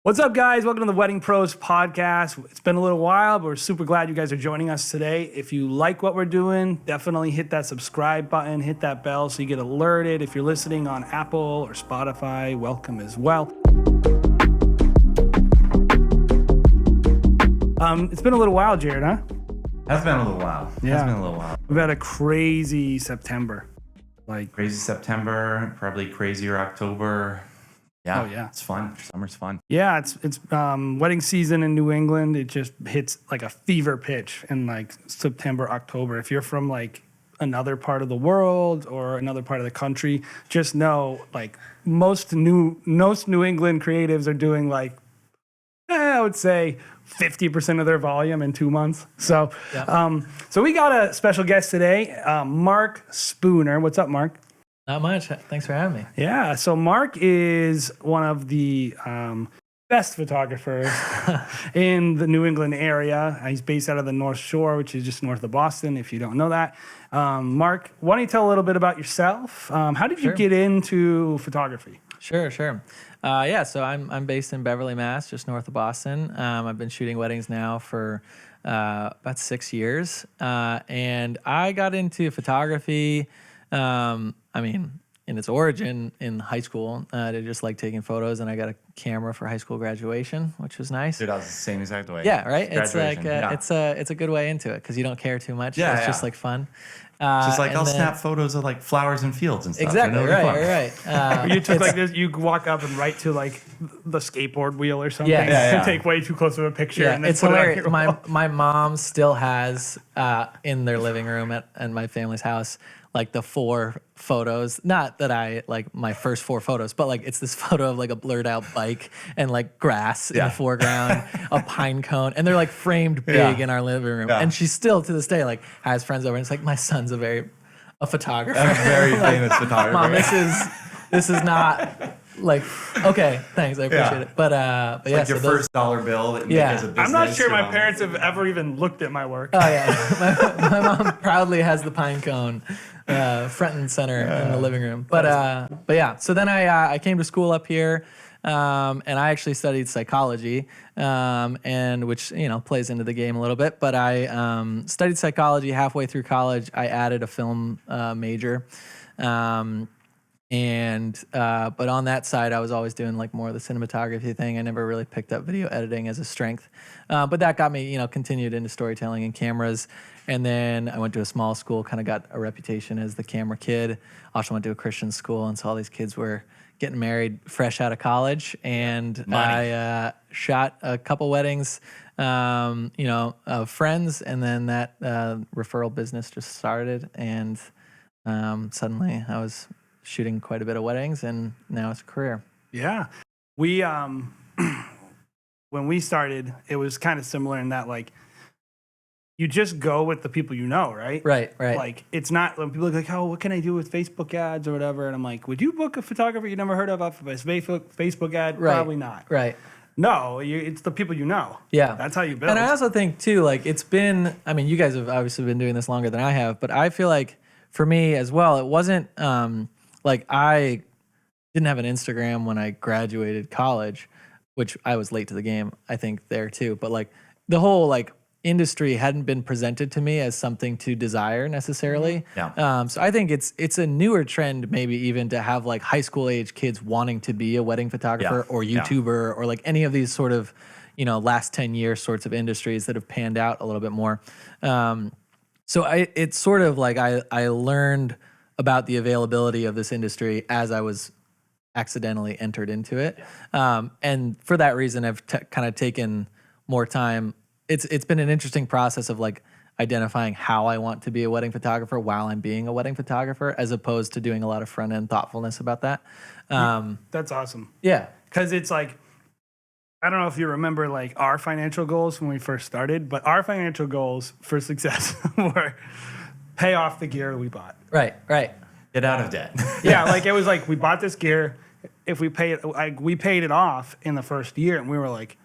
What's up, guys? Welcome to the WeddingPros podcast. It's been a little while, but we're super glad you guys are joining us today. If you like what we're doing, definitely hit that subscribe button, hit that bell so you get alerted. If you're listening on Apple or Spotify, welcome as well. It's been a little while, Jared, huh? Has been a little while. Yeah. Has been a little while. We've had a crazy September. Crazy September, probably crazier October. Yeah. Oh, yeah. It's fun. Summer's fun. Yeah, it's wedding season in New England. It just hits like a fever pitch in like September, October. If you're from like another part of the world or another part of the country, just know like most New England creatives are doing like, I would say 50% of their volume in 2 months. So, so we got a special guest today, Mark Spooner. What's up, Mark? Not much. Thanks for having me. Yeah, so Mark is one of the best photographers in the New England area. He's based out of the North Shore, which is just north of Boston, if you don't know that. Mark, why don't you tell a little bit about yourself? How did you get into photography? Sure. So I'm based in Beverly, Mass, just north of Boston. I've been shooting weddings now for about 6 years. And I got into photography, in its origin in high school, to just like taking photos, and I got a camera for high school graduation, which was nice. Dude, I was the same exact way. Yeah, right. It's like yeah. it's a good way into it because you don't care too much. Yeah, it's just like fun. Just like I'll snap photos of like flowers and fields and stuff. Exactly. Right. You took like this, you walk up and right to like the skateboard wheel or something, Yeah. and take way too close of a picture. Yeah, and then it's put hilarious. It on your wall. My mom still has in their living room at my family's house like the 4 photos. Not that I like my first 4 photos, but like it's this photo of like a blurred out bike and like grass in the foreground, a pine cone, and they're like framed big in our living room. And she still to this day like has friends over and it's like my son's a photographer. A very famous photographer. Mom, this is not like okay, thanks, I appreciate it. But yeah, like your first dollar bill that you make as a business. I'm not sure my parents have ever even looked at my work. Oh yeah, my mom proudly has the pine cone front and center in the living room. But yeah, so then I came to school up here, and I actually studied psychology, and which plays into the game a little bit. But I studied psychology. Halfway through college, I added a film major. But on that side, I was always doing like more of the cinematography thing. I never really picked up video editing as a strength. But that got me, continued into storytelling and cameras. And then I went to a small school, kind of got a reputation as the camera kid. Also went to a Christian school, and so all these kids were getting married fresh out of college. And I shot a couple weddings, of friends, and then that referral business just started. And suddenly I was shooting quite a bit of weddings, and now it's a career. Yeah. We, when we started, it was kind of similar in that, like, you just go with the people you know, right? Right. Like, it's not, when people are like, oh, what can I do with Facebook ads or whatever? And I'm like, would you book a photographer you never heard of off of a Facebook ad? Right. Probably not. Right. No, it's the people you know. Yeah. That's how you build. And I also think, too, like, it's been, you guys have obviously been doing this longer than I have, but I feel like for me as well, it wasn't, like I didn't have an Instagram when I graduated college, which I was late to the game, I think there too. But like the whole like industry hadn't been presented to me as something to desire necessarily. Yeah. So I think it's a newer trend maybe even to have like high school age kids wanting to be a wedding photographer or YouTuber or like any of these sort of, last 10 years sorts of industries that have panned out a little bit more. So it's sort of like I learned about the availability of this industry as I was accidentally entered into it. And for that reason, I've kind of taken more time. It's been an interesting process of like identifying how I want to be a wedding photographer while I'm being a wedding photographer, as opposed to doing a lot of front end thoughtfulness about that. That's awesome. Yeah. Because it's like, I don't know if you remember like our financial goals when we first started, but our financial goals for success were pay off the gear we bought. Right. Get out of debt. Yeah, like it was like we bought this gear. If we pay it, like we paid it off in the first year, and we were like,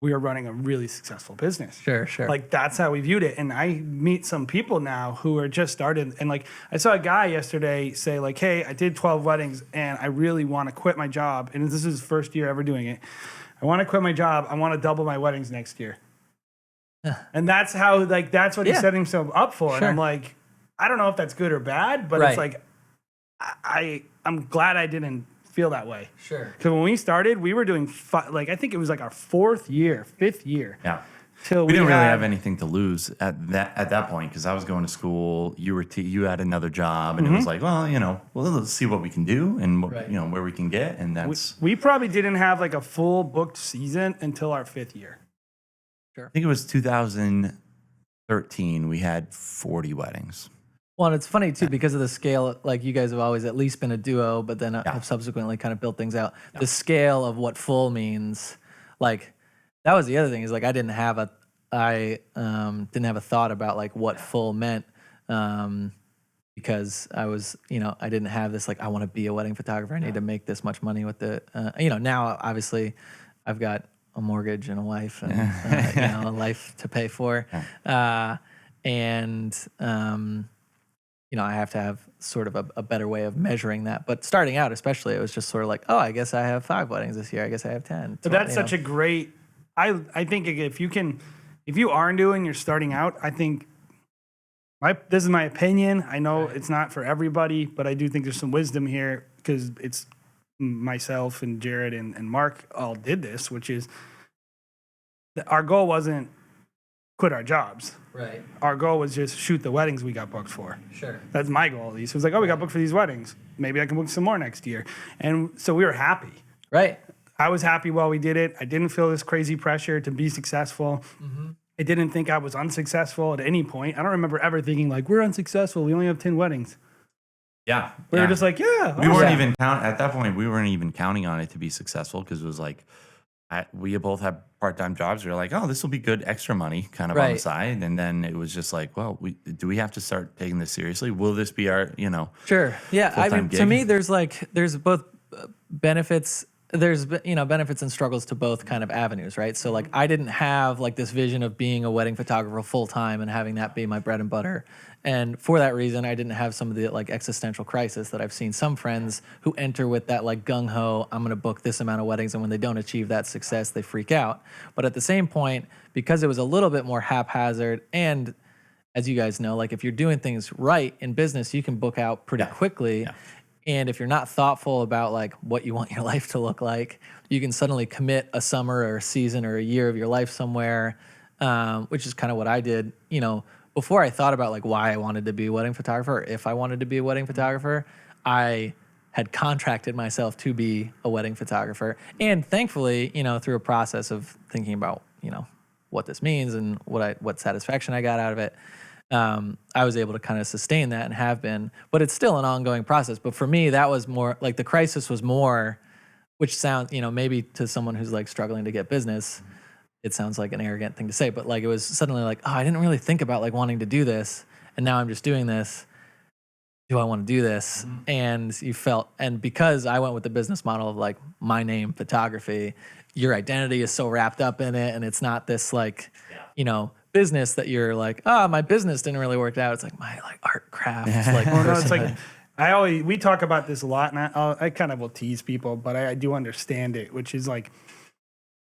we were running a really successful business. Sure. Like that's how we viewed it. And I meet some people now who are just started. And like I saw a guy yesterday say like, hey, I did 12 weddings and I really want to quit my job. And this is his first year ever doing it. I want to quit my job. I want to double my weddings next year. And that's how, like, that's what he's setting himself up for. And I'm like, I don't know if that's good or bad, but it's like, I'm glad I didn't feel that way. Sure. Because when we started, we were doing, I think it was like our 5th year. Yeah. Till We didn't really have anything to lose at that point because I was going to school. You had another job, and it was like, well, let's see what we can do and where we can get, and that's. We probably didn't have like a full booked season until our 5th year. I think it was 2013. We had 40 weddings. Well, and it's funny too because of the scale. Like you guys have always at least been a duo, but then have subsequently kind of built things out. The scale of what full means, like. That was the other thing is like I didn't have a thought about like what full meant because I was I didn't have this like I want to be a wedding photographer. I need to make this much money with the now obviously I've got a mortgage and a wife and a life to pay for and I have to have sort of a better way of measuring that. But starting out especially it was just sort of like I guess I have 5 weddings this year. I guess I have 10. But that's such a great. I think if you are new and you're starting out, I think this is my opinion. I know it's not for everybody, but I do think there's some wisdom here because it's myself and Jared and Mark all did this, which is our goal wasn't quit our jobs. Right. Our goal was just shoot the weddings we got booked for. Sure. That's my goal at least. It was like, we got booked for these weddings. Maybe I can book some more next year. And so we were happy. Right. I was happy while we did it. I didn't feel this crazy pressure to be successful. I didn't think I was unsuccessful at any point. I don't remember ever thinking like, we're unsuccessful. We only have 10 weddings. Yeah. We were just like, we weren't even at that point. We weren't even counting on it to be successful because it was like, we both had part-time jobs. We were like, this will be good extra money kind of on the side. And then it was just like, well, do we have to start taking this seriously? Will this be our, Sure. Yeah. I mean, gig? to me, there's both benefits. There's benefits and struggles to both kind of avenues, right? So like I didn't have like this vision of being a wedding photographer full time and having that be my bread and butter. And for that reason, I didn't have some of the like existential crisis that I've seen some friends who enter with that like gung ho, I'm going to book this amount of weddings. And when they don't achieve that success, they freak out. But at the same point, because it was a little bit more haphazard and as you guys know, like if you're doing things right in business, you can book out pretty quickly. Yeah. And if you're not thoughtful about like what you want your life to look like, you can suddenly commit a summer or a season or a year of your life somewhere, which is kind of what I did. Before I thought about like why I wanted to be a wedding photographer, or if I wanted to be a wedding photographer, I had contracted myself to be a wedding photographer. And thankfully, through a process of thinking about, what this means and what satisfaction I got out of it, I was able to kind of sustain that and have been, but it's still an ongoing process. But for me, that was more like the crisis was more, which sounds, maybe to someone who's like struggling to get business, it sounds like an arrogant thing to say, but like it was suddenly like, I didn't really think about like wanting to do this. And now I'm just doing this. Do I want to do this? And and because I went with the business model of like my name, photography, your identity is so wrapped up in it. And it's not this like, business that you're like, my business didn't really work out. It's like my like art craft. Like, it's like we talk about this a lot, and I kind of will tease people, but I do understand it, which is like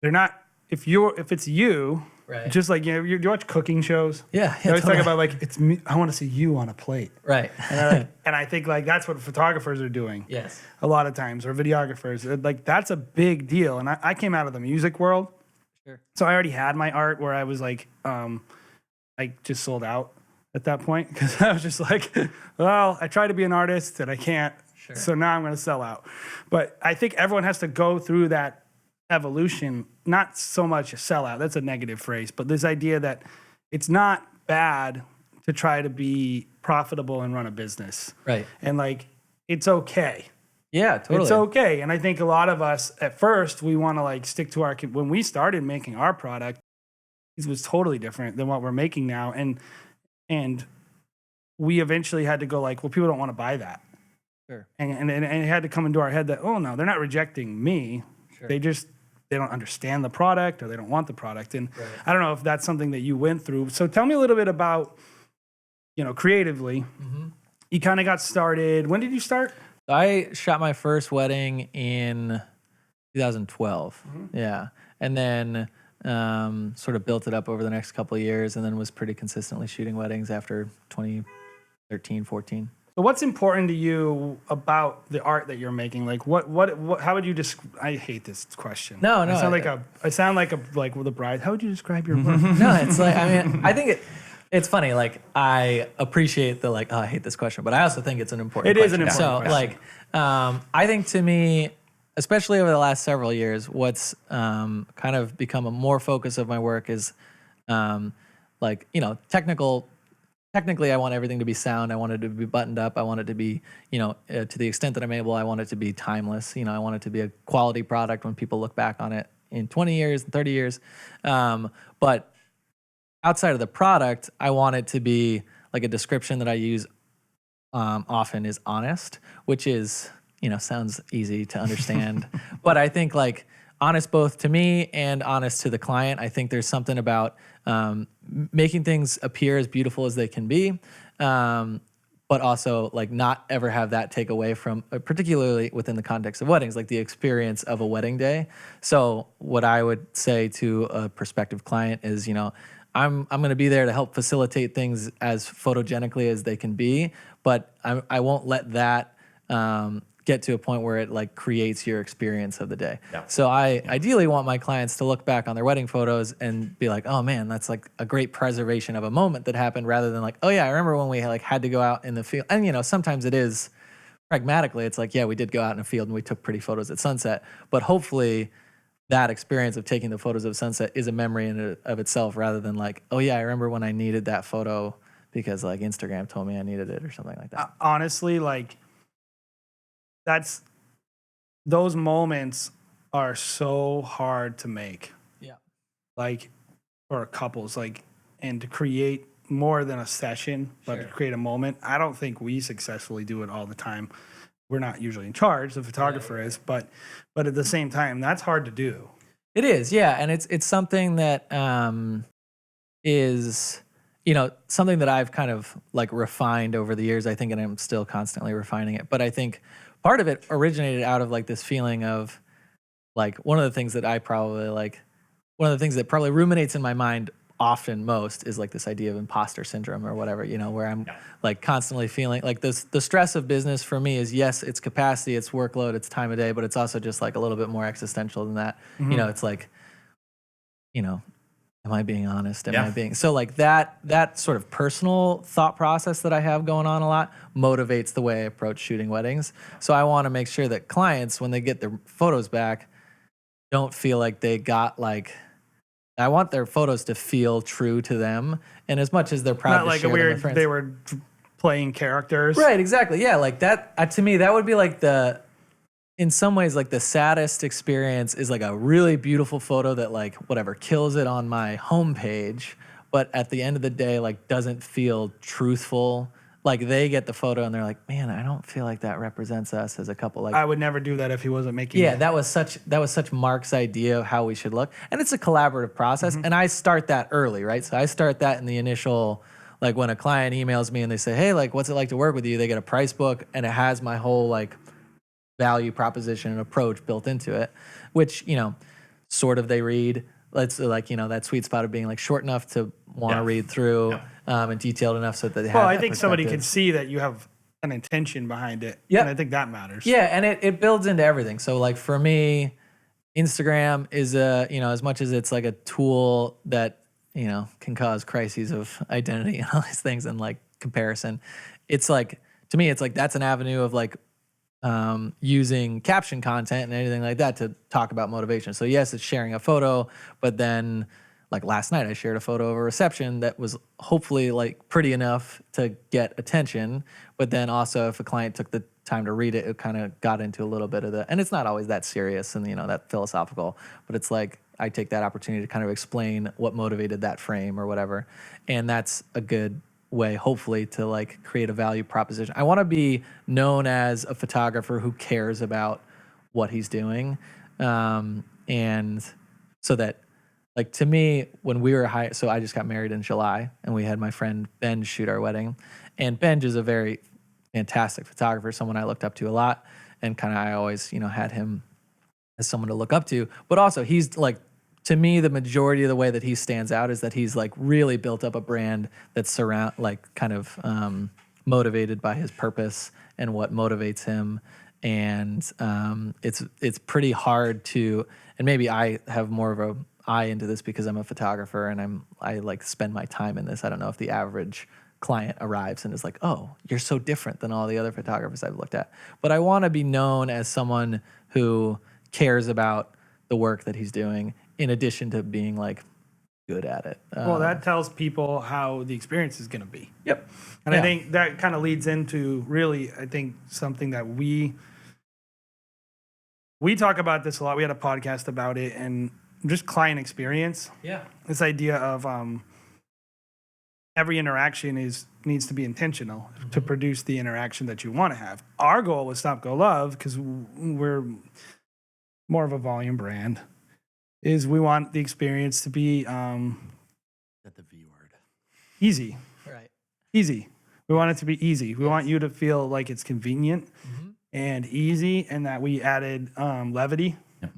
they're not if it's you, right? Just like you watch cooking shows, yeah. I always talk about like it's me. I want to see you on a plate, right? And I think like that's what photographers are doing, yes, a lot of times, or videographers. Like that's a big deal. And I came out of the music world. So I already had my art where I was like, I just sold out at that point because I was just like, well, I try to be an artist and I can't. Sure. So now I'm going to sell out. But I think everyone has to go through that evolution, not so much a sellout. That's a negative phrase. But this idea that it's not bad to try to be profitable and run a business. Right. And like, it's okay. Yeah, totally. It's okay. And I think a lot of us, at first, we want to like stick to when we started making our product, it was totally different than what we're making now. And we eventually had to go like, well, people don't want to buy that. Sure. And it had to come into our head that, oh no, they're not rejecting me. Sure. They don't understand the product or they don't want the product. And right. I don't know if that's something that you went through. So tell me a little bit about, creatively, you kind of got started. When did you start? I shot my first wedding in 2012. Yeah. and then sort of built it up over the next couple of years, and then was pretty consistently shooting weddings after 2013, 14. So what's important to you about the art that you're making? Like what how would you describe? I hate this question. No. I sound like the bride. How would you describe your work? No, it's like, I mean, I think it's funny. Like, I appreciate the I hate this question, but I also think it's an important question. It is an important question. So I think to me, especially over the last several years, what's kind of become a more focus of my work is technically I want everything to be sound. I want it to be buttoned up. I want it to be, to the extent that I'm able, I want it to be timeless. I want it to be a quality product when people look back on it in 20 years, 30 years. But outside of the product, I want it to be like a description that I use often is honest, which is, sounds easy to understand. But I think like honest both to me and honest to the client. I think there's something about making things appear as beautiful as they can be, but also like not ever have that take away from, particularly within the context of weddings, like the experience of a wedding day. So what I would say to a prospective client is, I'm going to be there to help facilitate things as photogenically as they can be, but I won't let that get to a point where it like creates your experience of the day. Yeah. So I ideally want my clients to look back on their wedding photos and be like, oh man, that's like a great preservation of a moment that happened, rather than like, oh yeah, I remember when we like had to go out in the field. And sometimes it is pragmatically, it's like, yeah, we did go out in a field and we took pretty photos at sunset, but hopefully that experience of taking the photos of sunset is a memory in of itself, rather than like, oh yeah, I remember when I needed that photo because like Instagram told me I needed it or something like that. Honestly, like those moments are so hard to make. Yeah. Like for couples, like, and to create more than a session, but to create a moment. I don't think we successfully do it all the time. We're not usually in charge, the photographer is, but at the same time, that's hard to do. It is, yeah, and it's something that is, something that I've kind of like refined over the years, I think, and I'm still constantly refining it. But I think part of it originated out of like this feeling of like one of the things that probably ruminates in my mind often most is like this idea of imposter syndrome or whatever, where I'm like constantly feeling like this. The stress of business for me is, yes, it's capacity, it's workload, it's time of day, but it's also just like a little bit more existential than that. Mm-hmm. It's like, am I being honest? So like that sort of personal thought process that I have going on a lot motivates the way I approach shooting weddings. So I want to make sure that clients, when they get their photos back, don't feel like they got like, I want their photos to feel true to them, and as much as they're proud to share them with friends. They were playing characters. Right, exactly. Yeah, like that, to me, that would be like in some ways, like the saddest experience is like a really beautiful photo that like whatever kills it on my homepage, but at the end of the day, like doesn't feel truthful. Like they get the photo and they're like, man, I don't feel like that represents us as a couple. Like I would never do that if he wasn't making. Yeah, that was such Mark's idea of how we should look, and it's a collaborative process. Mm-hmm. And I start that early, right? So I start that in the initial, like when a client emails me and they say, hey, like what's it like to work with you? They get a price book and it has my whole like value proposition and approach built into it, which sort of they read. Let's like that sweet spot of being like short enough to want to read through. Yeah. And detailed enough so that they have. Well, I think somebody can see that you have an intention behind it. Yeah, and I think that matters. Yeah, and it builds into everything. So, like for me, Instagram is as much as it's like a tool that can cause crises of identity and all these things and like comparison. It's like to me, it's like that's an avenue of like using caption content and anything like that to talk about motivation. So yes, it's sharing a photo, but then. Like last night, I shared a photo of a reception that was hopefully like pretty enough to get attention. But then also if a client took the time to read it, it kind of got into a little bit of and it's not always that serious and, that philosophical, but it's like I take that opportunity to kind of explain what motivated that frame or whatever. And that's a good way, hopefully, to like create a value proposition. I want to be known as a photographer who cares about what he's doing. And so that, like to me, when we were so I just got married in July, and we had my friend Ben shoot our wedding, and Ben is a very fantastic photographer, someone I looked up to a lot, and kind of I always had him as someone to look up to. But also he's like to me, the majority of the way that he stands out is that he's like really built up a brand that's kind of motivated by his purpose and what motivates him. And it's pretty hard to, and maybe I have more of a eye into this because I'm a photographer and I like spend my time in this. I don't know if the average client arrives and is like, oh, you're so different than all the other photographers I've looked at. But I want to be known as someone who cares about the work that he's doing in addition to being like good at it. Well, that tells people how the experience is going to be. Yep. And I think that kind of leads into really, I think something that we talk about this a lot. We had a podcast about it and just client experience. Yeah. This idea of every interaction needs to be intentional to produce the interaction that you want to have. Our goal with Stop Go Love, because we're more of a volume brand, is we want the experience to be That's the V word. easy. Right. Easy. We want it to be easy. We want you to feel like it's convenient and easy, and that we added levity.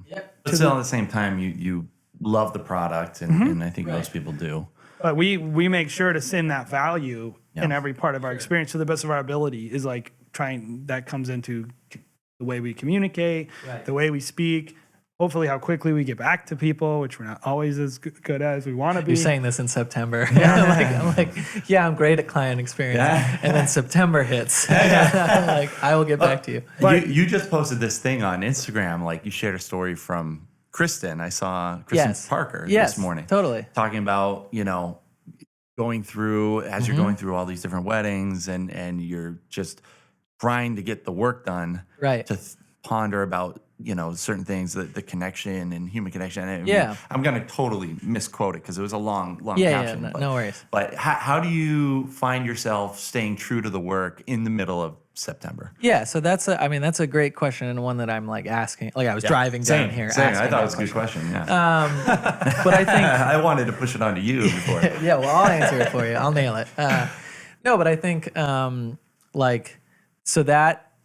Yep. But still, at the same time, you love the product, and I think most people do. But we make sure to send that value in every part of our experience to the best of our ability. Is like that comes into the way we communicate, the way we speak, hopefully how quickly we get back to people, which we're not always as good as we want to be. You're saying this in September. I'm like, yeah, I'm great at client experience. And then September hits. I'm like, I will get back to you. But you just posted this thing on Instagram, like you shared a story from Kristen. I saw Kristen Parker this morning. Totally. Talking about, going through, as you're going through all these different weddings and you're just trying to get the work done. Right. To ponder about, certain things, the connection and human connection. I mean, Yeah. I'm going to totally misquote it because it was a long Yeah, caption. no worries. But how do you find yourself staying true to the work in the middle of September? Yeah, so that's a great question and one that I'm like asking. Like I was driving down here. Same. I thought it was a good question. Yeah. But I think I wanted to push it onto you before. yeah, well, I'll answer it for you. I'll nail it. No, but I think so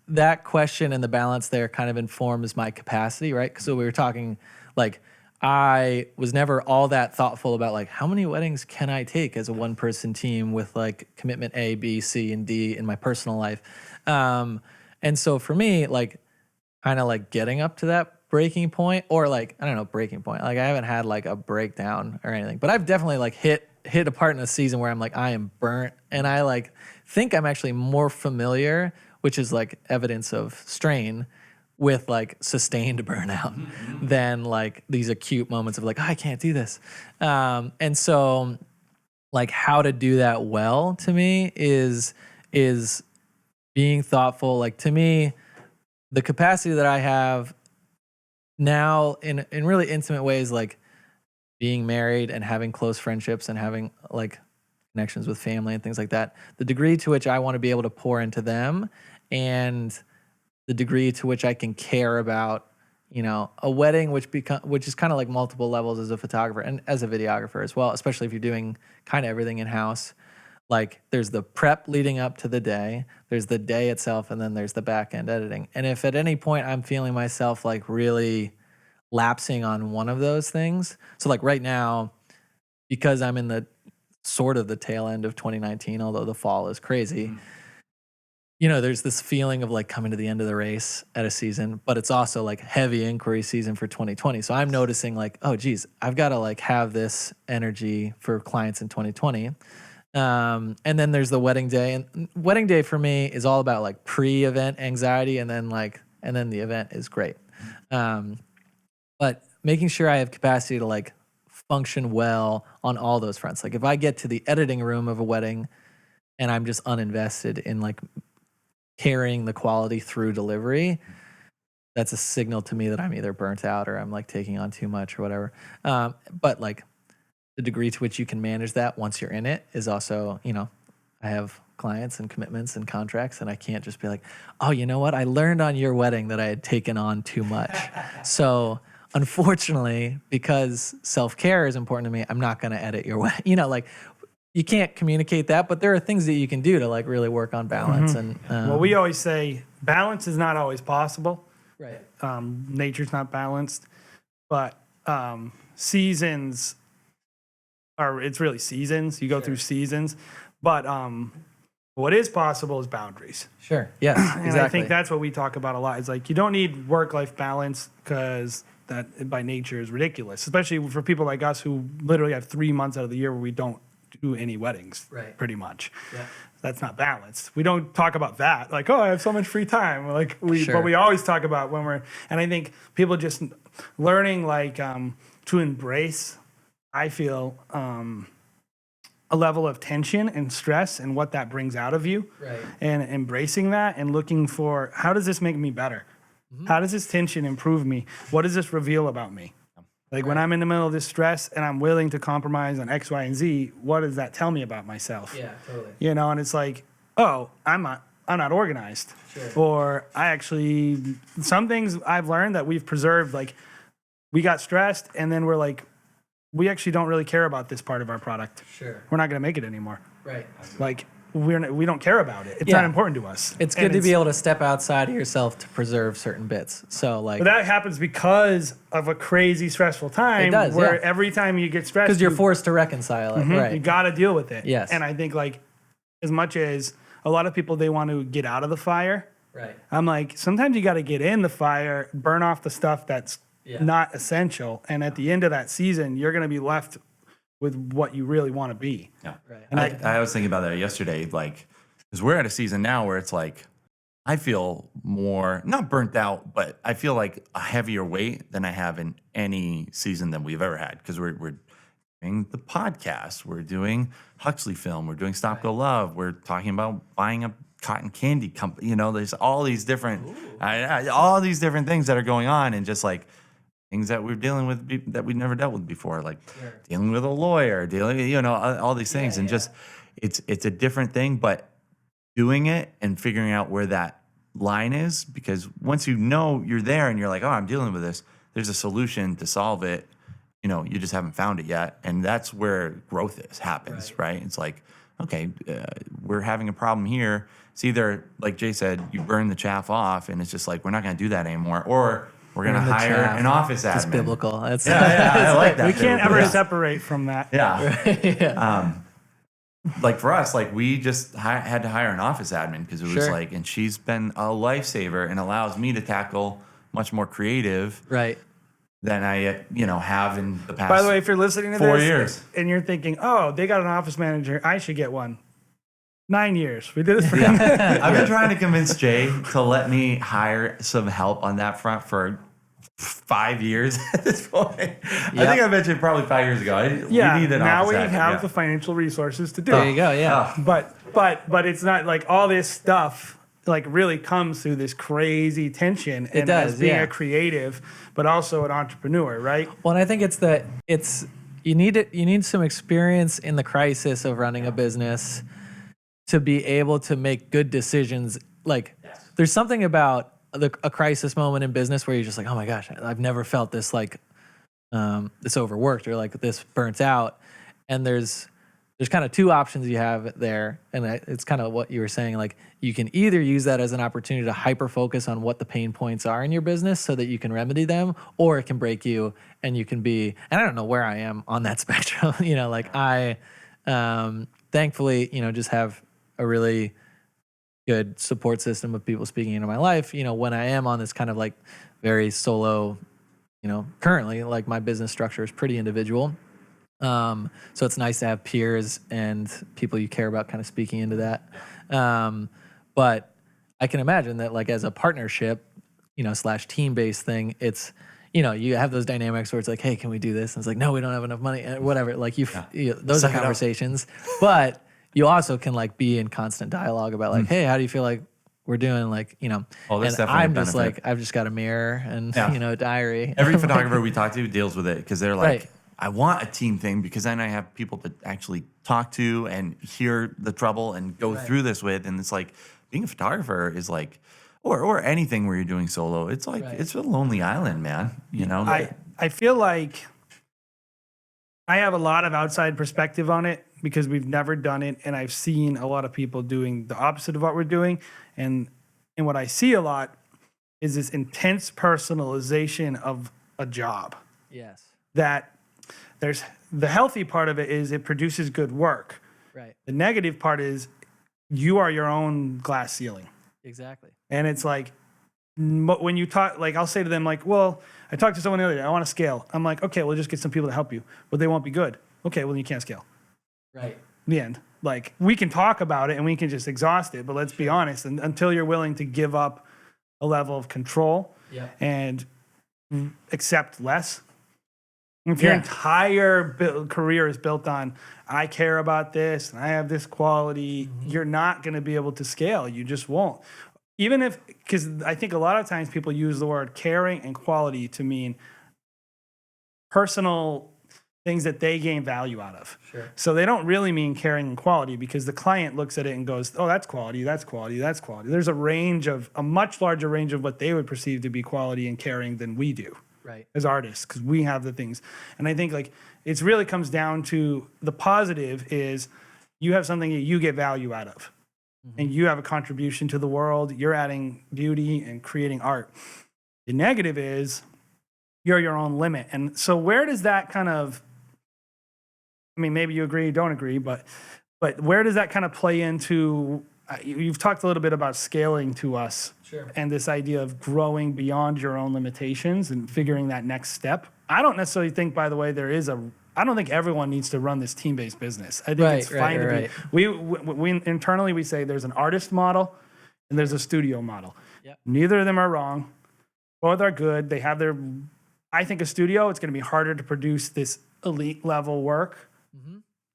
that question and the balance there kind of informs my capacity, right? So we were talking like I was never all that thoughtful about like how many weddings can I take as a one-person team with like commitment A, B, C, and D in my personal life. And so for me, like kind of like getting up to that breaking point or like, I don't know, breaking point. Like I haven't had like a breakdown or anything, but I've definitely like hit a part in the season where I'm like, I am burnt. And I like think I'm actually more familiar, which is like evidence of strain, with like sustained burnout than like these acute moments of like, oh, I can't do this. And so like how to do that well to me is being thoughtful. Like to me, the capacity that I have now in really intimate ways, like being married and having close friendships and having like connections with family and things like that, the degree to which I want to be able to pour into them and the degree to which I can care about, a wedding, which is kind of like multiple levels as a photographer and as a videographer as well, especially if you're doing kind of everything in-house. Like there's the prep leading up to the day, there's the day itself, and then there's the back end editing. And if at any point I'm feeling myself like really lapsing on one of those things, so like right now, because I'm in the sort of the tail end of 2019, although the fall is crazy, there's this feeling of like coming to the end of the race at a season, but it's also like heavy inquiry season for 2020. So I'm noticing like, oh geez, I've got to like have this energy for clients in 2020. And then there's the wedding day, and wedding day for me is all about like pre-event anxiety. And then the event is great. But making sure I have capacity to like function well on all those fronts. Like if I get to the editing room of a wedding and I'm just uninvested in like carrying the quality through delivery, that's a signal to me that I'm either burnt out or I'm like taking on too much or whatever. But like the degree to which you can manage that once you're in it is also, I have clients and commitments and contracts, and I can't just be like, oh, you know what? I learned on your wedding that I had taken on too much. So unfortunately, because self-care is important to me, I'm not going to edit your wedding. Like you can't communicate that, but there are things that you can do to like really work on balance. And well, we always say balance is not always possible. Right. Nature's not balanced, but seasons it's really seasons. You go through seasons, but what is possible is boundaries. Sure. Yes. And Exactly. I think that's what we talk about a lot. It's like you don't need work-life balance because that by nature is ridiculous, especially for people like us who literally have 3 months out of the year where we don't do any weddings, Right. pretty much. Yeah. That's not balanced. We don't talk about that. Like, oh, I have so much free time. Like but we always talk about when we're, and I think people just learning like to embrace, I feel, a level of tension and stress and what that brings out of you, Right. and embracing that and looking for, how does this make me better? How does this tension improve me? What does this reveal about me? Like when I'm in the middle of this stress and I'm willing to compromise on X, Y, and Z, what does that tell me about myself? Yeah, totally. You know, and it's like, oh, I'm not organized. Sure. Or I actually, some things I've learned that we've preserved, like we got stressed and then we're like, we actually don't really care about this part of our product. Sure. We're not going to make it anymore. Right. Like we don't care about it. It's Yeah. not important to us. It's good to be able to step outside of yourself to preserve certain bits. So like, But that happens because of a crazy stressful time It does, where yeah. every time you get stressed, because you're you- forced to reconcile it. you Right. got to deal with it. Yes. And I think like as much as a lot of people, they want to get out of the fire. Right. I'm like, sometimes you got to get in the fire, burn off the stuff that's Yeah. not essential. And at the end of that season, you're going to be left with what you really want to be. Yeah. Right. And I was thinking about that yesterday, like, because we're at a season now where it's like, I feel more, not burnt out, but I feel like a heavier weight than I have in any season that we've ever had. Because we're doing the podcast, we're doing Huxley Film, we're doing Stop Go Love, we're talking about buying a cotton candy company. You know, there's all these different, all these different things that are going on, and just like things that we're dealing with that we've never dealt with before, like dealing with a lawyer, dealing, you know, all these things, and just it's a different thing, but doing it and figuring out where that line is, because once you know you're there and you're like, oh, I'm dealing with this, there's a solution to solve it. You know, you just haven't found it yet, and that's where growth happens, right? It's like, okay, we're having a problem here. It's either, like Jay said, you burn the chaff off, and it's just like, we're not going to do that anymore, or we're going to hire an office admin. It's biblical. That's I like that. We can't ever separate from that. Yeah. Like for us, like we just had to hire an office admin because it was like, and she's been a lifesaver and allows me to tackle much more creative than I, have in the past. By the way, if you're listening to 4 this years. and you're thinking, oh, they got an office manager, I should get one. 9 years. We did this for I've been trying to convince Jay to let me hire some help on that front for 5 years at this point. I think I mentioned probably 5 years ago. We need an now office we admin, have the financial resources to do There it. you go. Yeah. But it's not like all this stuff like really comes through this crazy tension and does, as being a creative, but also an entrepreneur, right? Well, and I think you need some experience in the crisis of running a business to be able to make good decisions. Like there's something about a crisis moment in business where you're just like, oh my gosh, I've never felt this like this overworked or like this burnt out. And there's kind of two options you have there, and it's kind of what you were saying. Like you can either use that as an opportunity to hyper focus on what the pain points are in your business so that you can remedy them, or it can break you and you can be. And I don't know where I am on that spectrum. Like I thankfully just have a really good support system of people speaking into my life. When I am on this kind of like very solo, currently like my business structure is pretty individual. So it's nice to have peers and people you care about kind of speaking into that. But I can imagine that like as a partnership, / team-based thing, it's, you have those dynamics where it's like, hey, can we do this? And it's like, no, we don't have enough money, whatever. Like those are conversations, but you also can like be in constant dialogue about like, hey, how do you feel like we're doing? Like, Oh, that's and definitely I'm a just benefit. like, I've just got a mirror and, a diary. Every photographer we talk to deals with it because they're like, I want a team thing because then I have people to actually talk to and hear the trouble and go through this with. And it's like being a photographer is like, or anything where you're doing solo. It's like, it's a lonely island, man. I feel like I have a lot of outside perspective on it because we've never done it. And I've seen a lot of people doing the opposite of what we're doing. And what I see a lot is this intense personalization of a job. Yes. That there's the healthy part of it is it produces good work. Right. The negative part is you are your own glass ceiling. Exactly. And it's like, when you talk, like I'll say to them, like, well, I talked to someone the other day, I want to scale. I'm like, okay, we'll just get some people to help you, but they won't be good. Okay, well, you can't scale. Right. The end. Like, we can talk about it and we can just exhaust it, but let's be honest, and until you're willing to give up a level of control and accept less. If your entire career is built on, I care about this and I have this quality, you're not going to be able to scale. You just won't. Even if, because I think a lot of times people use the word caring and quality to mean personal things that they gain value out of. Sure. So they don't really mean caring and quality, because the client looks at it and goes, oh, that's quality, that's quality, that's quality. There's a much larger range of what they would perceive to be quality and caring than we do. Right. As artists, because we have the things. And I think like it really comes down to the positive is you have something that you get value out of, and you have a contribution to the world. You're adding beauty and creating art. The negative is you're your own limit. And so where does that kind of, I mean, maybe you agree, don't agree, but where does that kind of play into, you've talked a little bit about scaling to us. Sure. And this idea of growing beyond your own limitations and figuring that next step. I don't necessarily think, by the way, I don't think everyone needs to run this team-based business. I think it's fine to be. We internally, we say there's an artist model and there's a studio model. Yep. Neither of them are wrong. Both are good. They have their, I think a studio, it's going to be harder to produce this elite level work.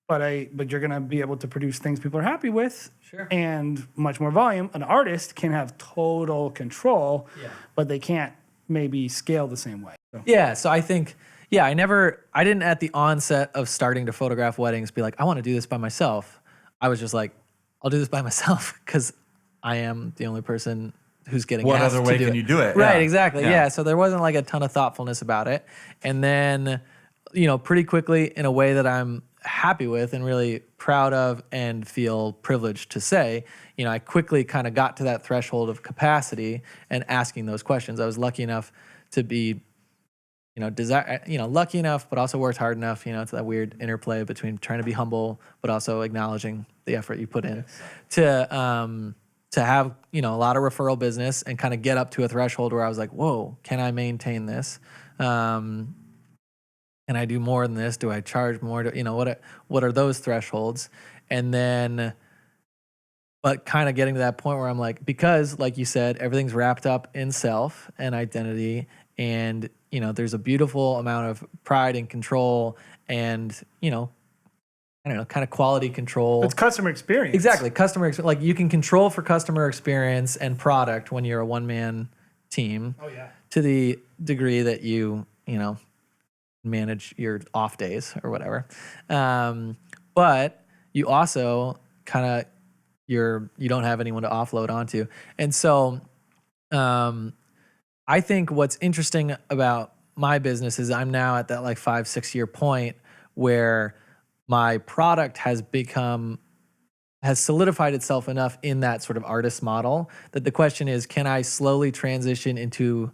But you're going to be able to produce things people are happy with, and much more volume. An artist can have total control, but they can't maybe scale the same way. So. Yeah, so I think, I didn't at the onset of starting to photograph weddings be like, I want to do this by myself. I was just like, I'll do this by myself because I am the only person who's getting asked to do it. What other way can you do it? Right, exactly. Yeah, so there wasn't like a ton of thoughtfulness about it. And then, pretty quickly, in a way that I'm happy with and really proud of and feel privileged to say, I quickly kind of got to that threshold of capacity and asking those questions. I was lucky enough to be, lucky enough, but also worked hard enough. It's that weird interplay between trying to be humble, but also acknowledging the effort you put in to have, a lot of referral business and kind of get up to a threshold where I was like, whoa, can I maintain this? Can I do more than this? Do I charge more? What are those thresholds? And then, but kind of getting to that point where I'm like, because like you said, everything's wrapped up in self and identity, and there's a beautiful amount of pride and control, and kind of quality control. It's customer experience. Exactly, customer experience. Like you can control for customer experience and product when you're a one-man team. Oh yeah. To the degree that you manage your off days or whatever. But you also kind of, you don't have anyone to offload onto. And so I think what's interesting about my business is I'm now at that like 5-6 year point where my product has solidified itself enough in that sort of artist model that the question is, can I slowly transition into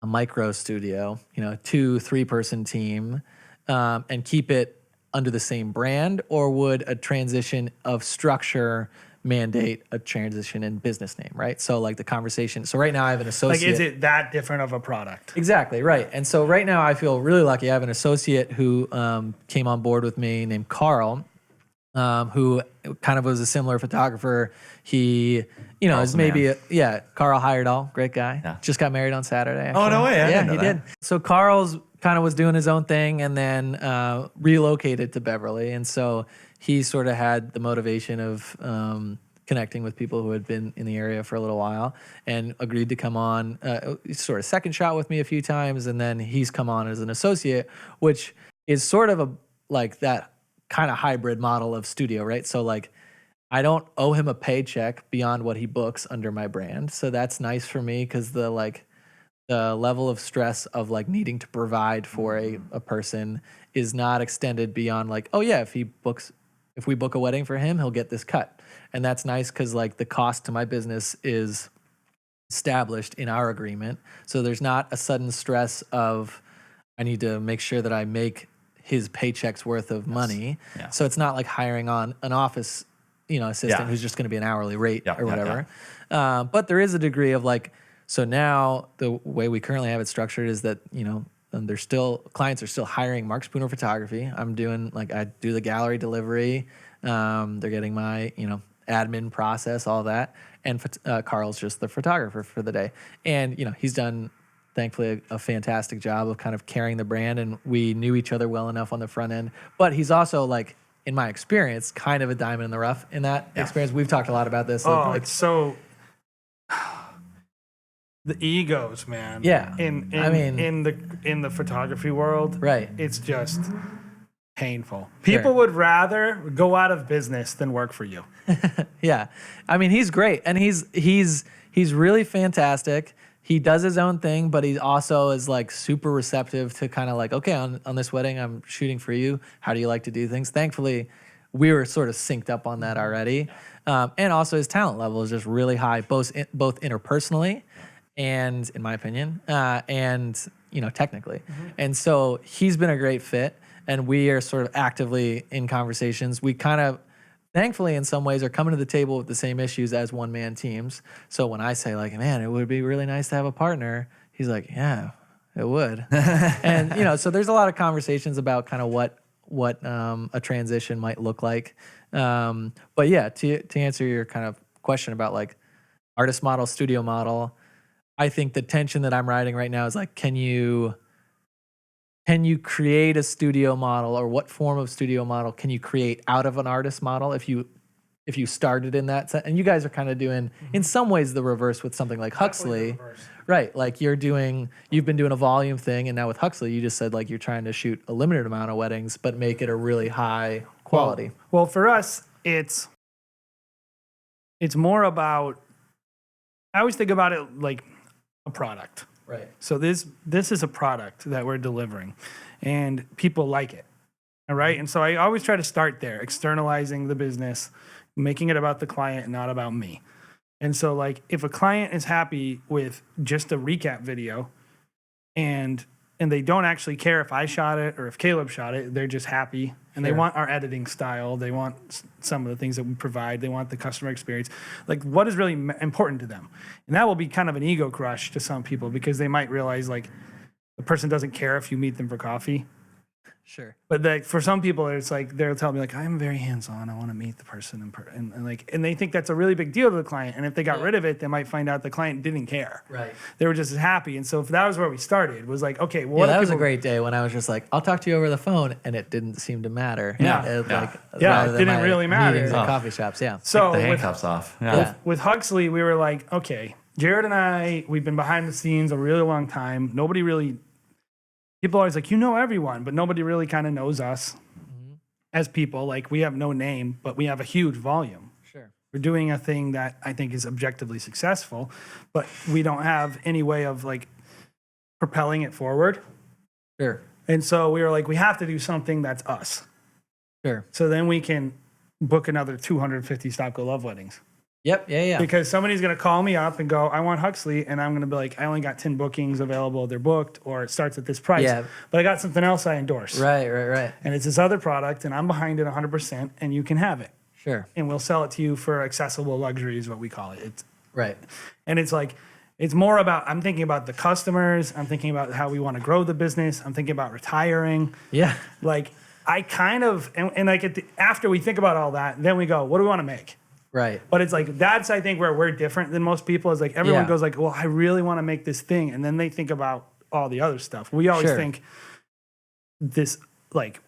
a micro studio, 2-3 person team, and keep it under the same brand, or would a transition of structure mandate a transition in business name, right? So like the conversation. So right now I have an associate. Like, is it that different of a product? Exactly, right. And so right now I feel really lucky. I have an associate who came on board with me named Carl, who kind of was a similar photographer. He, is maybe, Carl Heyerdahl, great guy. Yeah. Just got married on Saturday. Actually. Oh, no way. I didn't know he did. So Carl's kind of was doing his own thing and then relocated to Beverly. And so he sort of had the motivation of connecting with people who had been in the area for a little while and agreed to come on, sort of second shot with me a few times. And then he's come on as an associate, which is sort of like that kind of hybrid model of studio, right? So like, I don't owe him a paycheck beyond what he books under my brand. So that's nice for me because the level of stress of like needing to provide for a person is not extended beyond like, oh yeah, if we book a wedding for him, he'll get this cut. And that's nice because like the cost to my business is established in our agreement. So there's not a sudden stress of I need to make sure that I make his paycheck's worth of money. Yeah. So it's not like hiring on an office, assistant who's just going to be an hourly rate or whatever. But there is a degree of like, so now the way we currently have it structured is that, and clients are still hiring Mark Spooner photography. I'm doing I do the gallery delivery. They're getting my, admin process, all that. And Carl's just the photographer for the day. And, he's done, thankfully, a fantastic job of kind of carrying the brand. And we knew each other well enough on the front end. But he's also in my experience, kind of a diamond in the rough in that experience. We've talked a lot about this. It's so the egos, man. Yeah. In the photography world, right? It's just painful. People would rather go out of business than work for you. Yeah. I mean, he's great, and he's really fantastic. He does his own thing, but he also is super receptive to kind of okay, on this wedding, I'm shooting for you. How do you like to do things? Thankfully, we were sort of synced up on that already. And also his talent level is just really high, both interpersonally and, in my opinion, and, technically. Mm-hmm. And so he's been a great fit, and we are sort of actively in conversations. We kind of, thankfully, in some ways, are coming to the table with the same issues as one-man teams. So when I say, man, it would be really nice to have a partner, he's like, yeah, it would. And, so there's a lot of conversations about kind of what a transition might look like. But yeah, to answer your kind of question about artist model, studio model, I think the tension that I'm riding right now is can you create a studio model, or what form of studio model can you create out of an artist model if you started in that and you guys are kind of doing in some ways the reverse with something like Huxley, right? You've been doing a volume thing, and now with Huxley you just said you're trying to shoot a limited amount of weddings but make it a really high quality. Well, for us it's more about, I always think about it like a product. Right. So this is a product that we're delivering, and people like it. All right. And so I always try to start there, externalizing the business, making it about the client and not about me. And so if a client is happy with just a recap video and they don't actually care if I shot it or if Caleb shot it, they're just happy. And they want our editing style. They want some of the things that we provide. They want the customer experience. What is really important to them? And that will be kind of an ego crush to some people, because they might realize the person doesn't care if you meet them for coffee. Sure. But for some people, it's they'll tell me I'm very hands-on. I want to meet the person and they think that's a really big deal to the client. And if they got rid of it, they might find out the client didn't care. Right. They were just as happy. And so if that was where we started, was okay, well, that was a great day when I was just I'll talk to you over the phone, and it didn't seem to matter. Yeah. It didn't really matter. Meetings at coffee shops. Yeah. So the handcuffs off. With Huxley, we were okay, Jared and I, we've been behind the scenes a really long time. Nobody really. People are always everyone, but nobody really kind of knows us as people. We have no name, but we have a huge volume. Sure. We're doing a thing that I think is objectively successful, but we don't have any way of propelling it forward. Sure. And so we were we have to do something that's us. Sure. So then we can book another 250 Stop Go Love weddings. Yep. Yeah. Because somebody's going to call me up and go, I want Huxley. And I'm going to be I only got 10 bookings available. They're booked, or it starts at this price. Yeah. But I got something else I endorse. Right. And it's this other product, and I'm behind it 100%, and you can have it. Sure. And we'll sell it to you for accessible luxury is what we call it. It's right. And it's it's more about, I'm thinking about the customers. I'm thinking about how we want to grow the business. I'm thinking about retiring. Yeah. I kind of, and after we think about all that, then we go, what do we want to make? Right. But it's that's, I think, where we're different than most people, is everyone goes well, I really want to make this thing. And then they think about all the other stuff. We always think this,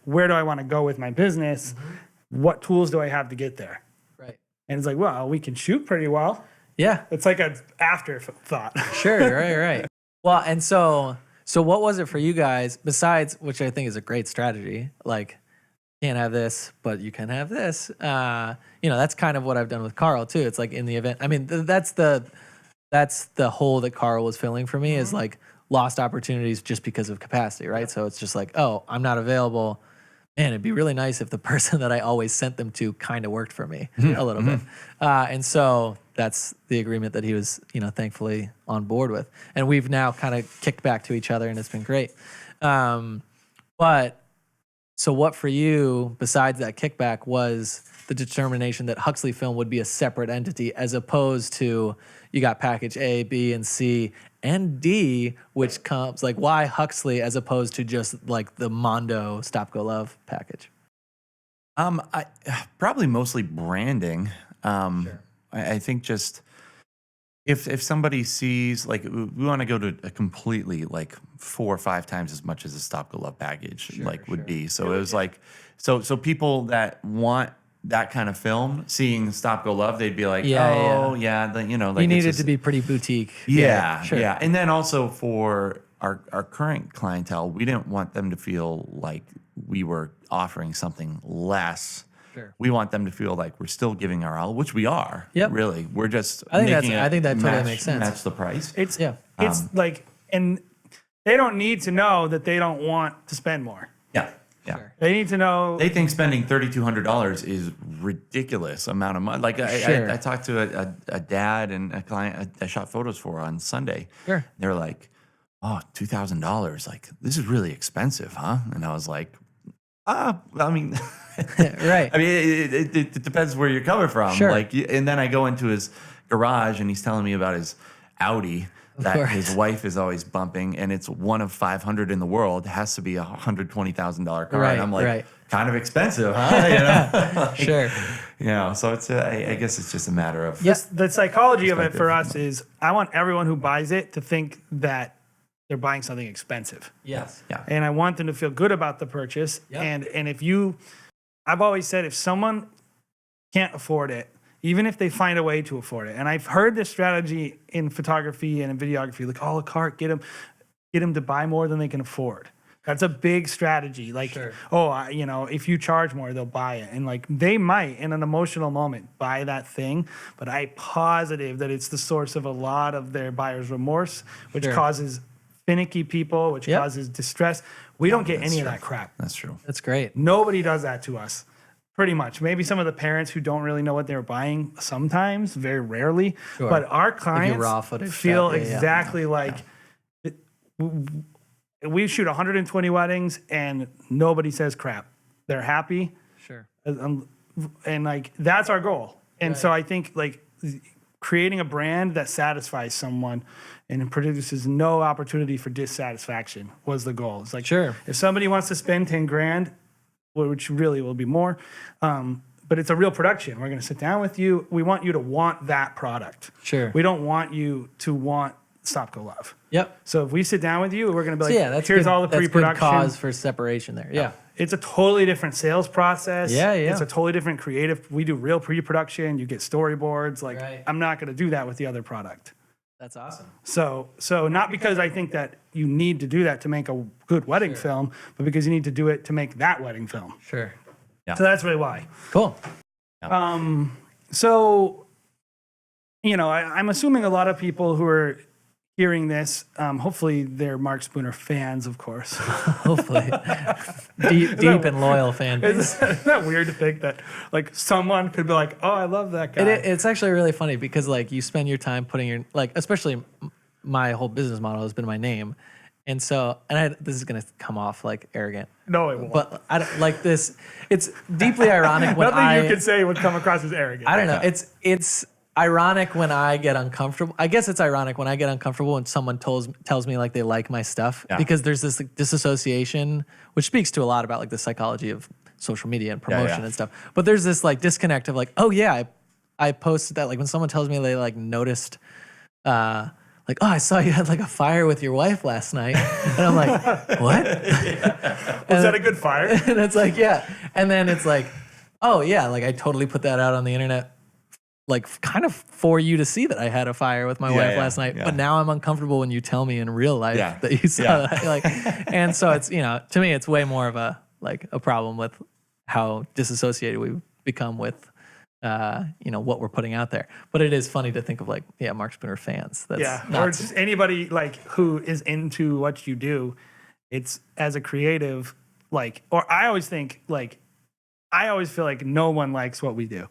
where do I want to go with my business? Mm-hmm. What tools do I have to get there? Right. And it's well, we can shoot pretty well. Yeah. It's an afterthought. Sure. Right. Well, and so what was it for you guys, besides, which I think is a great strategy, can't have this, but you can have this. That's kind of what I've done with Carl too. It's in the event. I mean, that's the hole that Carl was filling for me, is lost opportunities just because of capacity, right? So it's just oh, I'm not available. Man, it'd be really nice if the person that I always sent them to kind of worked for me a little bit. And so that's the agreement that he was, thankfully on board with. And we've now kind of kicked back to each other, and it's been great. But So what for you, besides that kickback, was the determination that Huxley Film would be a separate entity as opposed to you got package A, B, and C, and D, which comes like why Huxley as opposed to just like the Mondo Stop Go Love package? I probably mostly branding. I think just if somebody sees like we want to go to a completely like 4 or 5 times as much as a Stop Go Love package would be. So it was like so people that want that kind of film, seeing Stop Go Love, they'd be like, you know, like You needed to be pretty boutique. Yeah. And then also for our current clientele, we didn't want them to feel like we were offering something less. Sure. We want them to feel like we're still giving our all, which we are. Yep. Really, we're just. I think that totally makes sense. Match the price. It's like, and they don't need to know that they don't want to spend more. Yeah. Sure. They need to know. They think spending $3,200 is ridiculous amount of money. Like I talked to a dad and a client I shot photos for on Sunday. Sure. They're like, "Oh, $2,000. Like this is really expensive, huh?" And I was like, I mean, right. I mean, it depends where you're coming from. Sure. Like, and then I go into his garage and he's telling me about his Audi that his wife is always bumping, and it's one of 500 in the world. It has to be $120,000 car. Right, and I'm like, right. kind of expensive, huh? You know? Like, Sure. You know, so it's I guess it's just a matter of The psychology of it for us is I want everyone who buys it to think that they're buying something expensive. Yes. Yeah. And I want them to feel good about the purchase. Yep. And if I've always said if someone can't afford it, even if they find a way to afford it, and I've heard this strategy in photography and in videography, like a la carte, get them to buy more than they can afford. That's a big strategy. Like, if you charge more, they'll buy it. And like they might, in an emotional moment, buy that thing. But I'm positive that it's the source of a lot of their buyer's remorse, which causes finicky people, which causes distress. We don't get any of that crap. That's true. That's great. Nobody does that to us, pretty much. Maybe some of the parents who don't really know what they're buying sometimes, very rarely. Sure. But our clients raw footage feel stuff. exactly like we shoot 120 weddings and nobody says crap. They're happy. Sure. And like that's our goal. And so I think like creating a brand that satisfies someone and produces no opportunity for dissatisfaction was the goal. It's like, if somebody wants to spend 10 grand, which really will be more, but it's a real production. We're going to sit down with you. We want you to want that product. Sure. We don't want you to want Stop Go Love. Yep. So if we sit down with you, we're going to be like, that's here's good, all the pre-production. That's good cause for separation there. Yeah. It's a totally different sales process. Yeah. It's a totally different creative. We do real pre-production. You get storyboards. Like, I'm not going to do that with the other product. That's awesome. So not because I think that you need to do that to make a good wedding film, but because you need to do it to make that wedding film. Sure. Yeah. So that's really why. Cool. So, I'm assuming a lot of people who are hearing this, hopefully they're Mark Spooner fans, of course. Hopefully. deep and loyal fan base. Isn't that weird to think that like someone could be like, oh, I love that guy? It's actually really funny because like you spend your time putting your, like, especially my whole business model has been my name. And so, this is going to come off like arrogant. No, it won't. But I don't like this. It's deeply ironic when Nothing you could say would come across as arrogant. I don't know. It's ironic when I get uncomfortable. I guess it's ironic when I get uncomfortable when someone tells me like they like my stuff because there's this like, disassociation, which speaks to a lot about like the psychology of social media and promotion and stuff. But there's this like disconnect of like, oh yeah, I posted that. Like when someone tells me they like noticed, like, oh, I saw you had like a fire with your wife last night. And I'm like, what? Was that a good fire? And it's like, yeah. And then it's like, oh yeah, like I totally put that out on the internet, like kind of for you to see that I had a fire with my wife last night. But now I'm uncomfortable when you tell me in real life that you saw that. Like, and so it's, to me, it's way more of a problem with how disassociated we've become with what we're putting out there. But it is funny to think of like, Mark Spooner fans. That's or just anybody like who is into what you do. It's as a creative, like, or I always feel like no one likes what we do.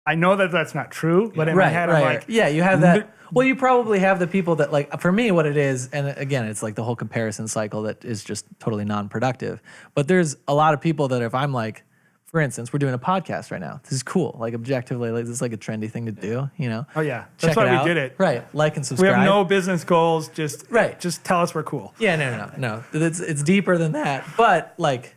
I know that that's not true, but in my head, I'm like, yeah, you have that. Well, you probably have the people that like, for me, what it is, and again, it's like the whole comparison cycle that is just totally non-productive. But there's a lot of people that if I'm like, for instance, we're doing a podcast right now. This is cool. Like objectively, like this is like a trendy thing to do, you know? oh yeah, Check that's why it out. we did it. Right. Like and We subscribe. have no business goals. Just Right. Just tell us we're cool. Yeah, no. It's deeper than that. But like,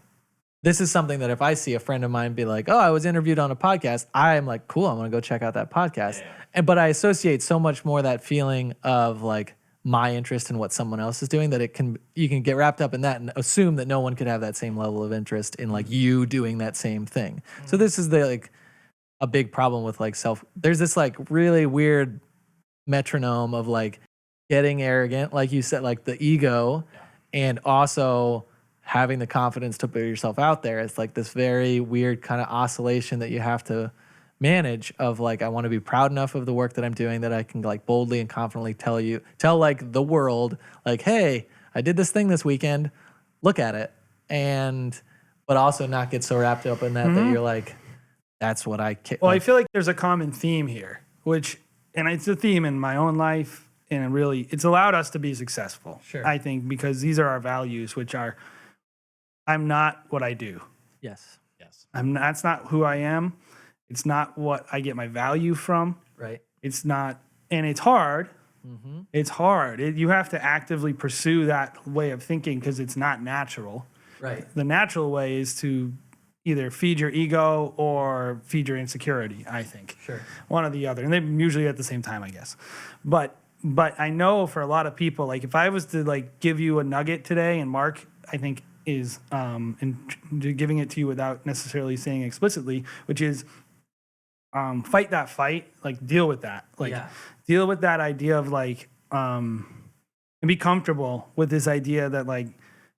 this is something that if I see a friend of mine be like, "Oh, I was interviewed on a podcast," I'm like, "Cool, I'm gonna go check out that podcast." But I associate so much more that feeling of like my interest in what someone else is doing that you can get wrapped up in that and assume that no one could have that same level of interest in like you doing that same thing. So this is a big problem with like there's this like really weird metronome of like getting arrogant, like you said, like the ego, and also having the confidence to put yourself out there. It's like this very weird kind of oscillation that you have to manage of like, I want to be proud enough of the work that I'm doing that I can like boldly and confidently tell like the world, like, hey, I did this thing this weekend, look at it. But also not get so wrapped up in that that you're like, that's what I care. Well, I feel like there's a common theme here, and it's a theme in my own life, and it's allowed us to be successful. Sure. I think because these are our values, which are, I'm not what I do. Yes. That's not who I am. It's not what I get my value from. Right. It's not, and it's hard. Mm-hmm. It's hard. You have to actively pursue that way of thinking because it's not natural. Right. The natural way is to either feed your ego or feed your insecurity, I think. Sure. One or the other. And they're usually at the same time, I guess. But I know for a lot of people, like if I was to like give you a nugget today, and Mark, I think, is giving it to you without necessarily saying explicitly, which is fight that fight, like deal with that. Like deal with that idea of like and be comfortable with this idea that like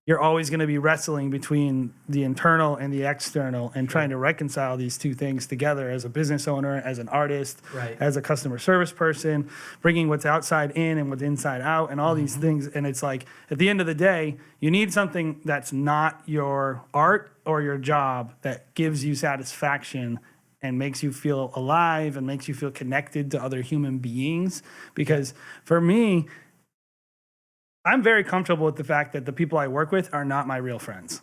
you're always going to be wrestling between the internal and the external and trying to reconcile these two things together as a business owner, as an artist, as a customer service person, bringing what's outside in and what's inside out and all these things. And it's like, at the end of the day, you need something that's not your art or your job that gives you satisfaction and makes you feel alive and makes you feel connected to other human beings. Because for me, I'm very comfortable with the fact that the people I work with are not my real friends.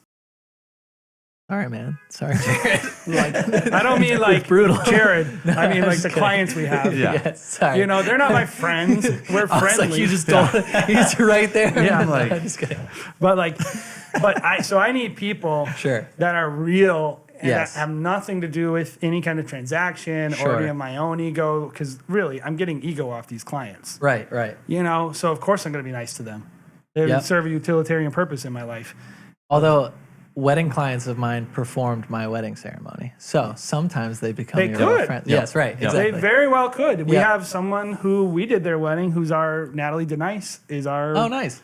All right, man. Sorry, Jared. Like, I don't mean like brutal. Jared. I mean like the clients we have. Yes, sorry. You know, they're not my friends. We're I was friendly. like, you just told he's right there. Yeah, I'm like- I'm just kidding. But I need people Sure. that are real and Yes. that have nothing to do with any kind of transaction or Sure. any of my own ego. Because really, I'm getting ego off these clients. Right. You know, so of course I'm going to be nice to them. They Yep. serve a utilitarian purpose in my life. Although wedding clients of mine performed my wedding ceremony, so sometimes they become They your real could. friend. Yep. Yes, right. Yep. They Exactly. very well could. We Yeah. have someone who we did their wedding, who's our Natalie Denice, is our. Oh, nice.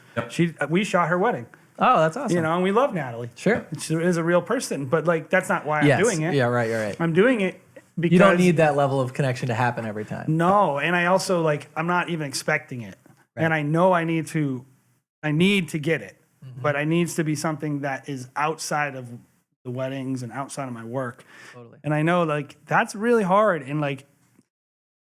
We shot her wedding. Oh, that's awesome. You know, and we love Natalie. Sure. She is a real person, but like that's not why Yes. I'm doing it. Yeah. Right. You're right. I'm doing it because You don't need that level of connection to happen every time. No, and I also like I'm not even expecting it, and I know I need to get it, but it needs to be something that is outside of the weddings and outside of my work. Totally. And I know like that's really hard, and like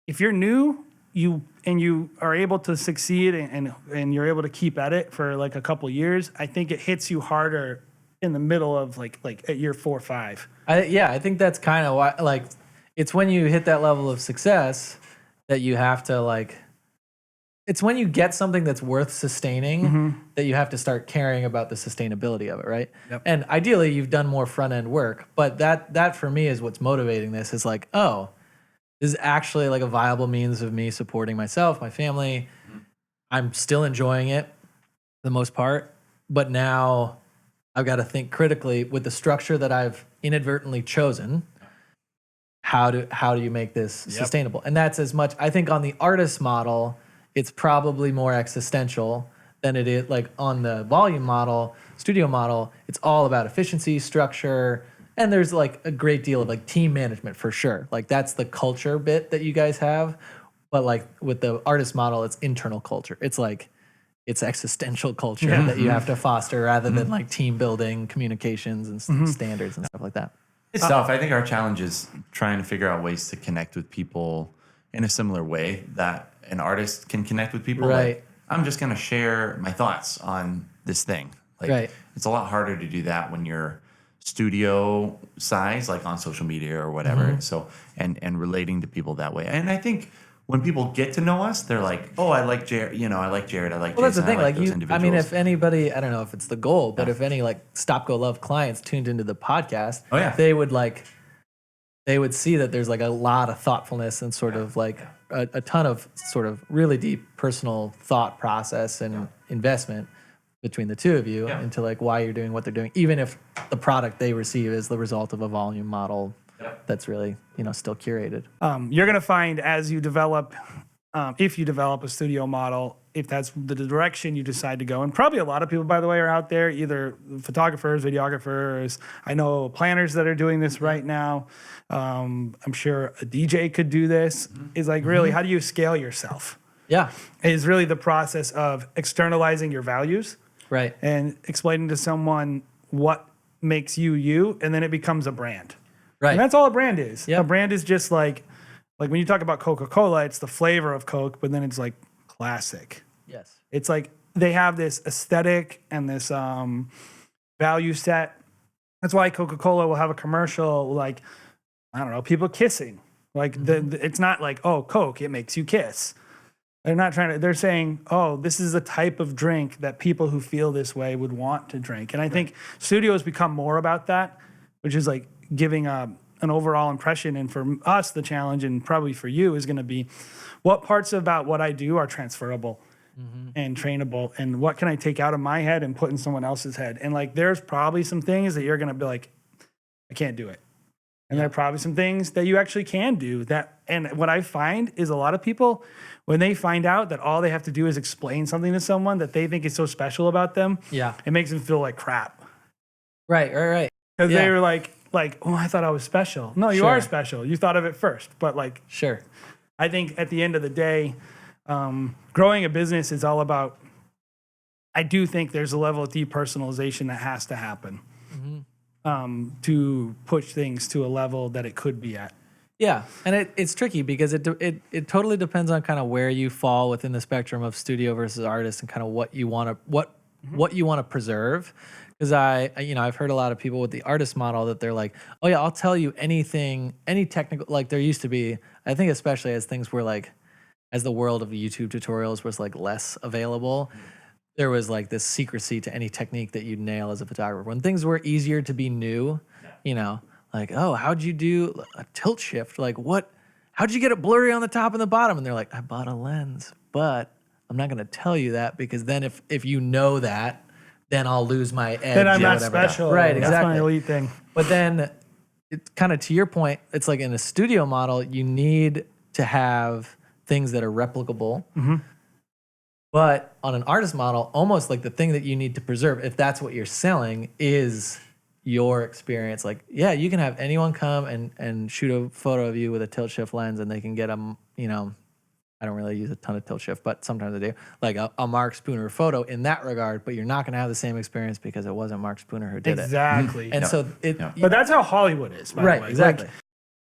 if you're new, you are able to succeed and you're able to keep at it for like a couple years, I think it hits you harder in the middle of like at year 4 or 5. I think that's kind of why, like, it's when you hit that level of success that you have to like, it's when you get something that's worth sustaining that you have to start caring about the sustainability of it, right? Yep. And ideally you've done more front end work, but that for me is what's motivating this is like, oh, this is actually like a viable means of me supporting myself, my family. I'm still enjoying it for the most part, but now I've got to think critically with the structure that I've inadvertently chosen. How do you make this sustainable? And that's as much, I think on the artist model, it's probably more existential than it is like on the volume model, studio model, it's all about efficiency, structure, and there's like a great deal of like team management for sure. Like that's the culture bit that you guys have. But like with the artist model, it's internal culture. It's like, it's existential culture that you have to foster rather than like team building, communications and standards and stuff like that. It's tough. I think our challenge is trying to figure out ways to connect with people in a similar way that an artist can connect with people. Right. Like, I'm just going to share my thoughts on this thing. Like, Right. it's a lot harder to do that when you're studio size, like on social media or whatever. So, and relating to people that way. And I think when people get to know us, they're like, oh, I like Jared. I like Jared. I like Well, that's Jason. the thing. I like Like those you, I individuals. mean, if anybody, I don't know if it's the goal, but if any like Stop Go Love clients tuned into the podcast, Oh, yeah. they would see that there's like a lot of thoughtfulness and sort of like a ton of sort of really deep personal thought process and investment between the two of you into like why you're doing what they're doing, even if the product they receive is the result of a volume model that's really, still curated. You're going to find as you develop, if you develop a studio model, if that's the direction you decide to go, and probably a lot of people, by the way, are out there, either photographers, videographers. I know planners that are doing this right now. I'm sure a DJ could do this. Is like really, how do you scale yourself? Yeah. Is really the process of externalizing your values, Right. and explaining to someone what makes you you, and then it becomes a brand. Right. And that's all a brand is. Yep. A brand is just like when you talk about Coca-Cola, it's the flavor of Coke, but then it's like classic. Yes. It's like they have this aesthetic and this value set. That's why Coca-Cola will have a commercial like, I don't know, people kissing. Like it's not like, oh, Coke, it makes you kiss. They're saying, oh, this is a type of drink that people who feel this way would want to drink. And I think studios become more about that, which is like giving an overall impression. And for us, the challenge, and probably for you, is going to be what parts about what I do are transferable and trainable, and what can I take out of my head and put in someone else's head. And like, there's probably some things that you're going to be like, I can't do it. And there are probably some things that you actually can do that. And what I find is a lot of people, when they find out that all they have to do is explain something to someone that they think is so special about them, it makes them feel like crap. Right. Because they were like, oh, I thought I was special. No, you are special. You thought of it first. But like, Sure. I think at the end of the day, growing a business is all about, I do think there's a level of depersonalization that has to happen to push things to a level that it could be at. Yeah, and it's tricky because it totally depends on kind of where you fall within the spectrum of studio versus artist, and kind of what you want to preserve. Because I've heard a lot of people with the artist model that they're like, oh yeah, I'll tell you anything, any technical, like there used to be, I think especially as things were like, as the world of YouTube tutorials was like less available, there was like this secrecy to any technique that you'd nail as a photographer. When things were easier to be new, like, oh, how'd you do a tilt shift? Like how'd you get it blurry on the top and the bottom? And they're like, I bought a lens, but I'm not going to tell you that, because then if you know that, then I'll lose my edge. Then I'm not whatever. special. Right, That's exactly. my elite thing. But then it's kind of to your point, it's like in a studio model, you need to have things that are replicable. But on an artist model, almost like the thing that you need to preserve, if that's what you're selling, is your experience. Like, yeah, you can have anyone come and shoot a photo of you with a tilt shift lens, and they can get a, I don't really use a ton of tilt shift, but sometimes I do, like a Mark Spooner photo in that regard, but you're not going to have the same experience because it wasn't Mark Spooner who did it. Exactly. And so But that's how Hollywood is, by the way. Exactly. Like,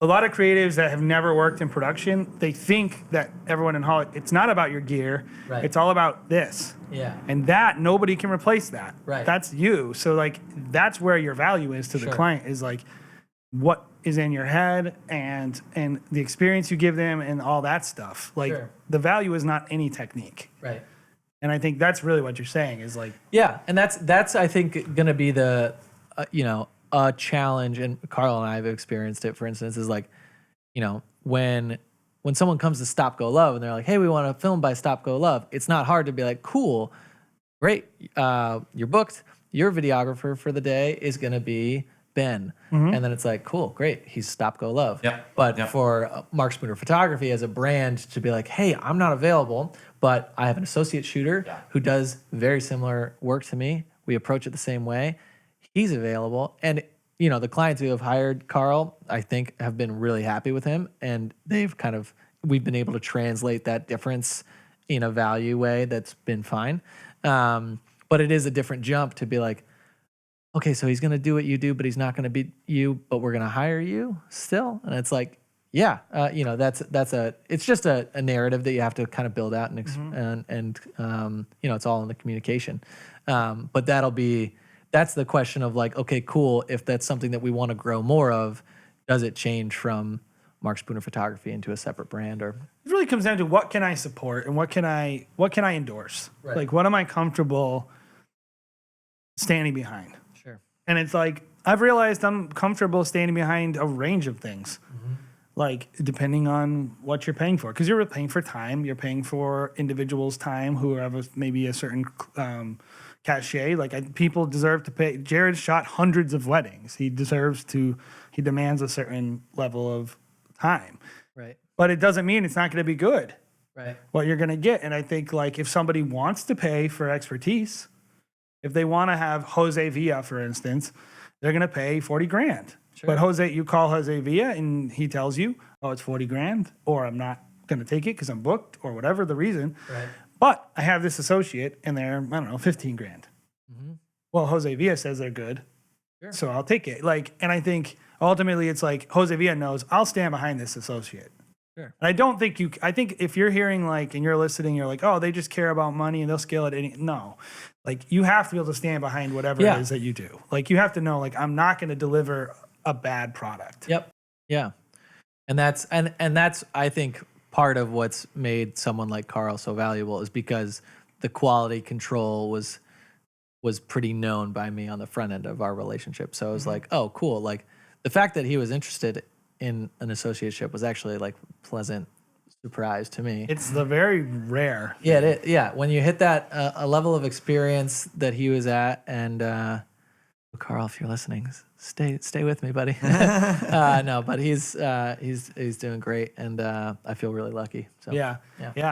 a lot of creatives that have never worked in production, they think that everyone in Hollywood, it's not about your gear. Right. It's all about this. Yeah. And that, nobody can replace that. Right. That's you. So like, that's where your value is to the client, is like what is in your head and the experience you give them and all that stuff. Like the value is not any technique. Right. And I think that's really what you're saying is like. Yeah. And that's I think going to be the, a challenge, and Carl and I have experienced it, for instance, is like, when someone comes to Stop Go Love and they're like, hey, we want to film by Stop Go Love, it's not hard to be like, cool, great, you're booked, your videographer for the day is going to be Ben. And then it's like, cool, great, he's Stop Go Love. But for Mark Spooner Photography as a brand to be like, hey, I'm not available, but I have an associate shooter who does very similar work to me, we approach it the same way, he's available. And, the clients who have hired Carl, I think, have been really happy with him. And we've been able to translate that difference in a value way that's been fine. But it is a different jump to be like, okay, so he's going to do what you do, but he's not going to be you, but we're going to hire you still. And it's like, yeah, it's just a narrative that you have to kind of build out and it's all in the communication. But that's the question of like, okay, cool. If that's something that we want to grow more of, does it change from Mark Spooner Photography into a separate brand? Or it really comes down to what can I support and what can I endorse? Right. Like, what am I comfortable standing behind? Sure. And it's like, I've realized I'm comfortable standing behind a range of things. Like, depending on what you're paying for. Because you're paying for time. You're paying for individuals' time who have maybe a certain cachet. Like, people deserve to pay. Jared shot hundreds of weddings. He demands a certain level of time. Right. But it doesn't mean it's not going to be good. Right. What you're going to get. And I think, like, if somebody wants to pay for expertise, if they want to have Jose Villa, for instance, they're going to pay $40,000. Sure. But you call Jose Villa and he tells you, oh, it's $40,000, or I'm not going to take it because I'm booked, or whatever the reason. Right. But I have this associate and they're, I don't know, $15,000. Well, Jose Villa says they're good. Sure. So I'll take it. Like, and I think ultimately it's like Jose Villa knows I'll stand behind this associate. Sure. And I think if you're hearing like, and you're listening, you're like, oh, they just care about money and they'll scale it. No, like you have to be able to stand behind whatever it is that you do. Like you have to know, like, I'm not going to deliver a bad product. Yep. Yeah. And that's I think part of what's made someone like Carl so valuable is because the quality control was pretty known by me on the front end of our relationship. So it was like, oh, cool. Like the fact that he was interested in an associateship was actually like pleasant surprise to me. It's the very rare. Yeah. Yeah. When you hit that a level of experience that he was at, and Carl, if you're listening, stay with me, buddy. No, but he's doing great, and I feel really lucky. So yeah,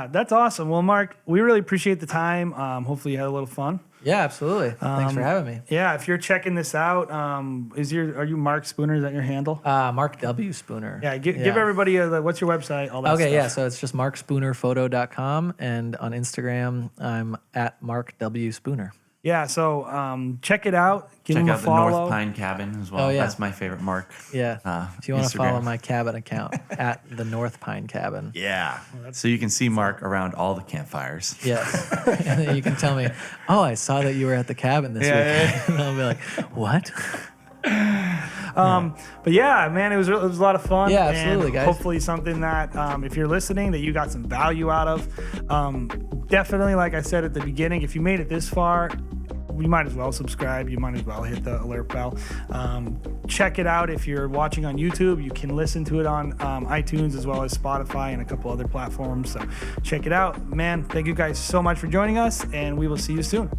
that's awesome. Well, Mark, we really appreciate the time. Hopefully you had a little fun. Yeah, absolutely. Thanks for having me. Yeah, if you're checking this out, are you Mark Spooner? Is that your handle? Mark W. Spooner. Yeah, give everybody what's your website, all that stuff. Okay, yeah, so it's just markspoonerphoto.com, and on Instagram, I'm at Mark W. Spooner. Yeah, so check it out. Check out a follow. the North Pine Cabin as well. Oh, yeah. That's my favorite Mark. Yeah. If you want to follow my cabin account, at the North Pine Cabin. Yeah. So you can see Mark around all the campfires. Yes. And then you can tell me, oh, I saw that you were at the cabin this weekend. And I'll be like, what? But yeah, man, it was a lot of fun. Yeah, absolutely, and guys. Hopefully something that if you're listening, that you got some value out of. Definitely, like I said at the beginning, if you made it this far, you might as well subscribe. You might as well hit the alert bell. Check it out. If you're watching on YouTube, you can listen to it on iTunes as well as Spotify and a couple other platforms. So check it out. Man, thank you guys so much for joining us, and we will see you soon.